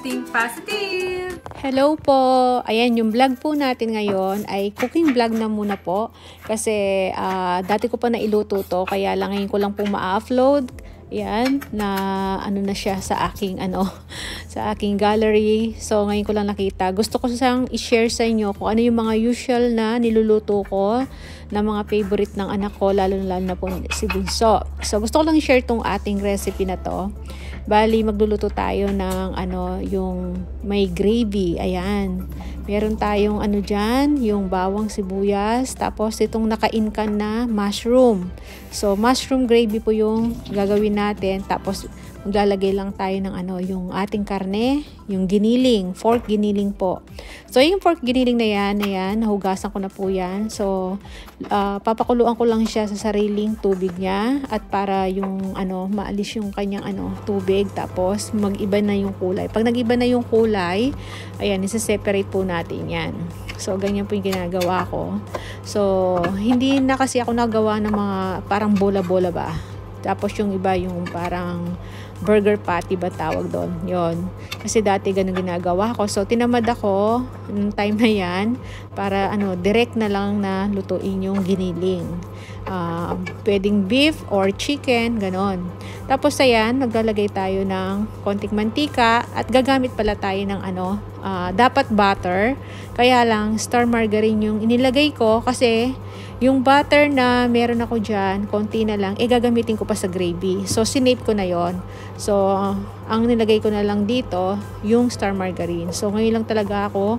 Think Positive! Hello po! Ayan, yung vlog po natin ngayon ay cooking vlog na muna po. Kasi dati ko pa nailuto to, kaya lang ngayon ko lang po ma-upload. Ayan, na ano na siya sa aking sa aking gallery. So ngayon ko lang nakita. Gusto ko siyang i-share sa inyo kung ano yung mga usual na niluluto ko na mga favorite ng anak ko, lalo na po si Bunso. So gusto ko lang i-share tong ating recipe na to. Bali, magluluto tayo ng yung may gravy. Ayan. Meron tayong dyan, yung bawang sibuyas. Tapos, itong naka-incan na mushroom. So, mushroom gravy po yung gagawin natin. Tapos, maglalagay lang tayo ng yung ating karne, yung giniling, pork giniling po. So, yung pork giniling na yan, nahugasan ko na po yan. So, papakuluan ko lang siya sa sariling tubig niya at para yung maalis yung kanyang tubig, tapos mag-iba na yung kulay. Pag nag-iba na yung kulay, ayan, isa-separate po natin yan. So, ganyan po yung ginagawa ko. So, hindi na kasi ako nagawa ng mga parang bola-bola ba. Tapos yung iba yung parang burger patty ba tawag doon. Yon. Kasi dati ganun ginagawa ko. So tinamad ako ng time na yan para direct na lang na lutuin yung giniling. Pwedeng beef or chicken, ganon. Tapos ayan, maglalagay tayo ng konting mantika at gagamit pala tayo ng dapat butter. Kaya lang star margarine yung inilagay ko kasi yung butter na meron ako dyan, konti na lang, gagamitin ko pa sa gravy. So, sinape ko na yon. So, ang nilagay ko na lang dito, yung star margarine. So, ngayon lang talaga ako,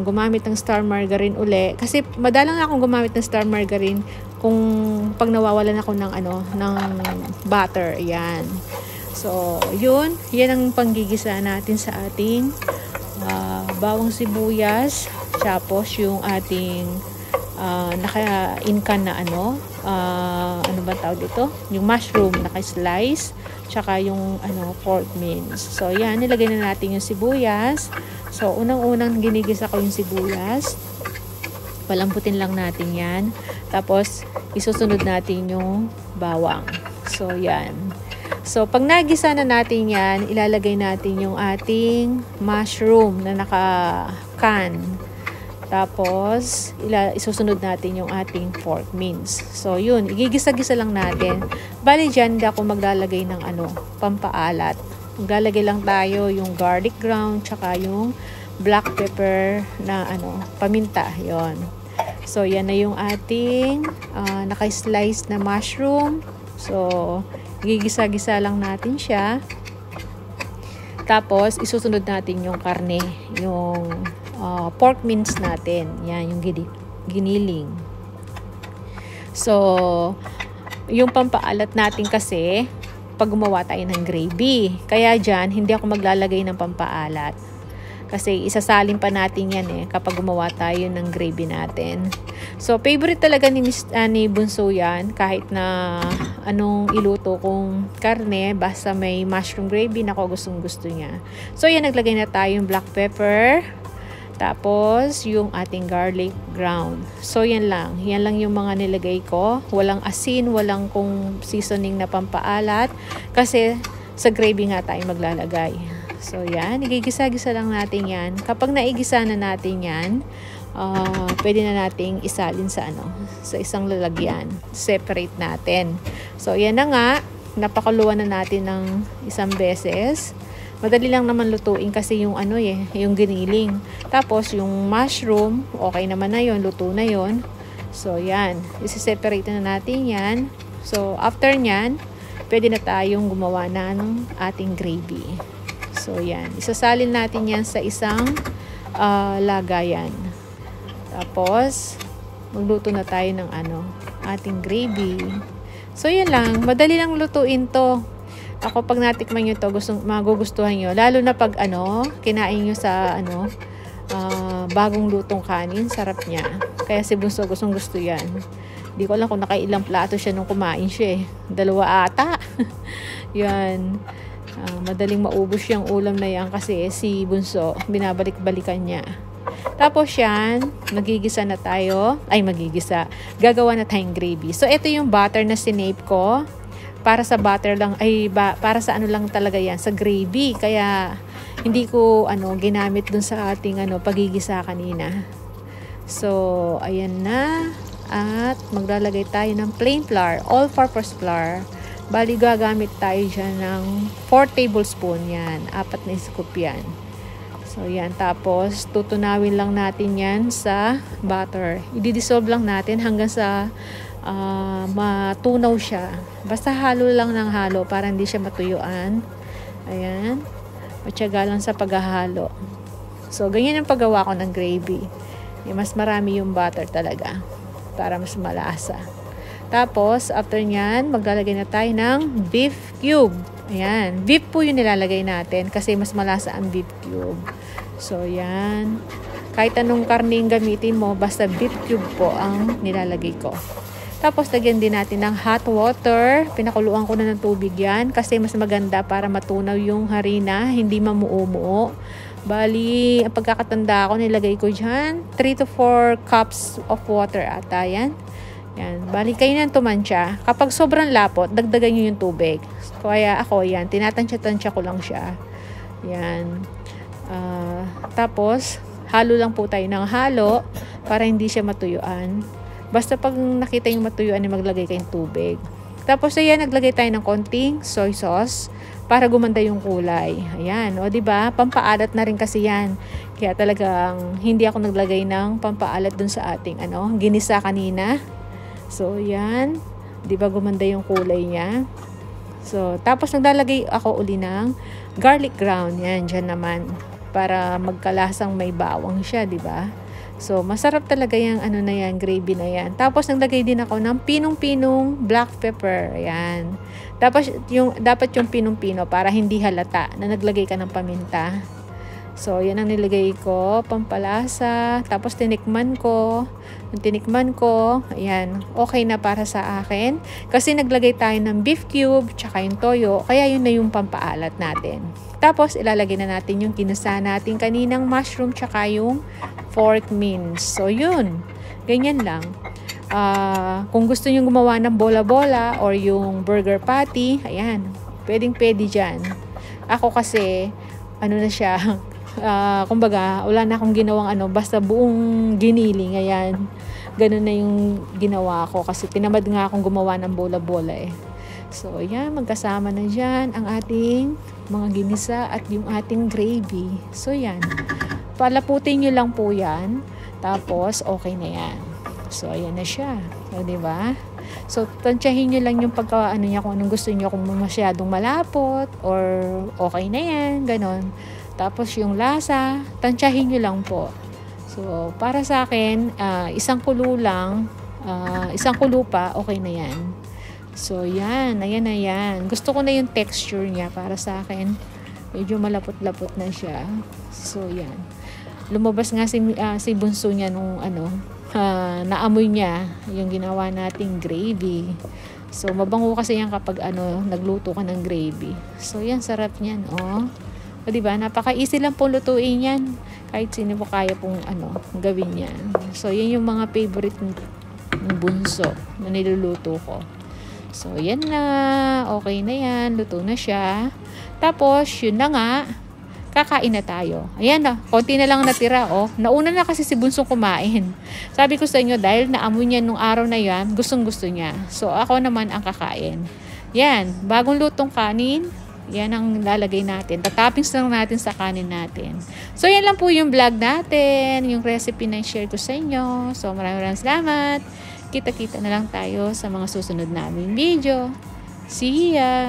gumamit ng star margarine uli. Kasi, madalang akong gumamit ng star margarine kung pag nawawalan ako ng butter. Ayan. So, yun. Yan ang panggigisa natin sa ating bawang sibuyas. Tapos, yung ating naka-incan na ano ba tawag dito? Yung mushroom naka-slice, tsaka yung pork mince. So yan, nilagay na natin yung sibuyas. So unang-unang ginigisa ko yung sibuyas. Palambutin lang natin yan. Tapos isusunod natin yung bawang. So yan. So pag nagisa na natin yan, ilalagay natin yung ating mushroom na naka-can. Tapos, isusunod natin yung ating pork mince. So, yun. Igigisa-gisa lang natin. Bali, dyan ako maglalagay ng pampaalat. Maglalagay lang tayo yung garlic ground, tsaka yung black pepper na paminta. Yon. So, yan na yung ating naka-slice na mushroom. So, igigisa-gisa lang natin siya. Tapos, isusunod natin yung karne, yung pork mince natin. Yan, yung giniling. So, yung pampaalat natin kasi, pag gumawa tayo ng gravy. Kaya dyan, hindi ako maglalagay ng pampaalat. Kasi isasalin pa natin yan kapag gumawa tayo ng gravy natin. So, favorite talaga ni Bunso yan. Kahit na anong iluto kong karne, basta may mushroom gravy, gustong gusto niya. So, yan, naglagay na tayo yung black pepper. Tapos, yung ating garlic ground. So, yan lang. Yan lang yung mga nilagay ko. Walang asin, walang kung seasoning na pampaalat. Kasi, sa gravy nga tayo maglalagay. So, yan. Igigisa-gisa lang natin yan. Kapag naigisa na natin yan, pwede na nating isalin sa isang lalagyan. Separate natin. So, yan na nga. Napakuluan na natin ng isang beses. Madali lang naman lutuin kasi yung yung giniling. Tapos yung mushroom, okay naman na yon, luto na yon. So yan, isi-separate na natin yan. So after nyan, pwede na tayong gumawa na ng ating gravy. So yan, isasalin natin yan sa isang lagayan. Tapos magluto na tayo ng ating gravy. So yan lang, madali lang lutuin to. Ako pag natikman nyo to, magugustuhan nyo. Lalo na pag kinain nyo sa bagong lutong kanin, sarap niya. Kaya si Bunso gustong gusto yan. Hindi ko alam kung nakailang plato siya nung kumain siya 2 ata. Yan. Madaling maubos yung ulam na yan kasi si Bunso, binabalik-balikan niya. Tapos yan, magigisa na tayo. Gagawa na tayong gravy. So, ito yung butter na sinape ko. Para sa butter lang, para sa lang talaga yan, sa gravy. Kaya, hindi ko ginamit dun sa ating pagigisa kanina. So, ayan na. At maglalagay tayo ng plain flour, all-purpose flour. Bali, gagamit tayo dyan ng 4 tablespoon yan. 4 na scoop yan. So, yan. Tapos, tutunawin lang natin yan sa butter. I-dissolve lang natin hanggang sa matunaw siya. Basta halo lang ng halo para hindi siya matuyuan. Ayan. Matyaga lang sa paghahalo. So, ganyan ang paggawa ko ng gravy. Mas marami yung butter talaga para mas malasa. Tapos, after nyan, maglalagay na tayo ng beef cube. Ayan. Beef po yung nilalagay natin kasi mas malasa ang beef cube. So, yan. Kahit anong karning gamitin mo, basta beef cube po ang nilalagay ko. Tapos, lagyan din natin ng hot water. Pinakuluan ko na ng tubig yan kasi mas maganda para matunaw yung harina, hindi mamuo-muo. Bali, ang pagkakatanda ko, nilagay ko dyan 3 to 4 cups of water ata yan. Yan. Bali, kayo nang tumansya. Kapag sobrang lapot, dagdagan nyo yung tubig. Kaya ako, yan, tinatansya-tansya ko lang siya. Yan. Tapos, halo lang po tayo ng halo para hindi siya matuyuan. Basta pag nakita yung matuyuan, maglagay kayong tubig. Tapos, ayan, naglagay tayo ng konting soy sauce para gumanda yung kulay. Ayan, o diba? Pampaalat na rin kasi yan. Kaya talagang hindi ako naglagay ng pampaalat dun sa ating ginisa kanina. So, yan. Diba gumanda yung kulay niya? So, tapos naglalagay ako uli ng garlic ground. Yan, dyan naman. Para magkalasang may bawang siya, diba? So, masarap talaga yung na yan, gravy na yan. Tapos, naglagay din ako ng pinong-pinong black pepper. Ayan. Dapat yung pinong-pino para hindi halata na naglagay ka ng paminta. So, yan ang nilagay ko, pampalasa. Tapos, tinikman ko. Nung tinikman ko, ayan, okay na para sa akin. Kasi naglagay tayo ng beef cube, tsaka yung toyo. Kaya yun na yung pampaalat natin. Tapos, ilalagay na natin yung kinasa natin kaninang mushroom, tsaka yung pork mince. So, yun. Ganyan lang. Kung gusto nyo gumawa ng bola-bola or yung burger patty, ayan, pwedeng-pwede dyan. Ako kasi, na siya, kumbaga, wala na akong ginawang basta buong giniling, ayan. Ganun na yung ginawa ko kasi tinamad nga akong gumawa ng bola-bola eh. So, ayan, magkasama na dyan ang ating mga ginisa at yung ating gravy. So, yan. Palaputin nyo lang po yan. Tapos, okay na yan. So, ayan na siya. O, diba? So, tansyahin nyo lang yung niya kung anong gusto nyo, kung masyadong malapot or okay na yan, ganon. Tapos, yung lasa, tansyahin nyo lang po. So, para sa akin, isang kulo lang, isang kulo pa, okay na yan. So, yan. Ayan na yan. Gusto ko na yung texture niya para sa akin. Medyo malapot-lapot na siya. So, yan. Lumabas nga si bunso niya nung naamoy niya yung ginawa nating gravy. So, mabango kasi yan kapag nagluto ka ng gravy. So, yan, sarap niyan, oh. O, diba? Napaka-easy lang pong lutuin yan. Kahit sino po kaya pong gawin yan. So, yan yung mga favorite ng bunso na niluluto ko. So, yan na. Okay na yan. Luto na siya. Tapos, yun na nga. Kakain na tayo. Ayan na. Konti na lang natira, oh. Nauna na kasi si bunsong kumain. Sabi ko sa inyo, dahil naamoy niya nung araw na yan, gustong-gusto niya. So, ako naman ang kakain. Yan. Bagong lutong kanin. Yan ang lalagay natin. Tatappings lang natin sa kanin natin. So, yan lang po yung vlog natin. Yung recipe na share ko sa inyo. So, maraming salamat. Kita-kita na lang tayo sa mga susunod naming video. See ya!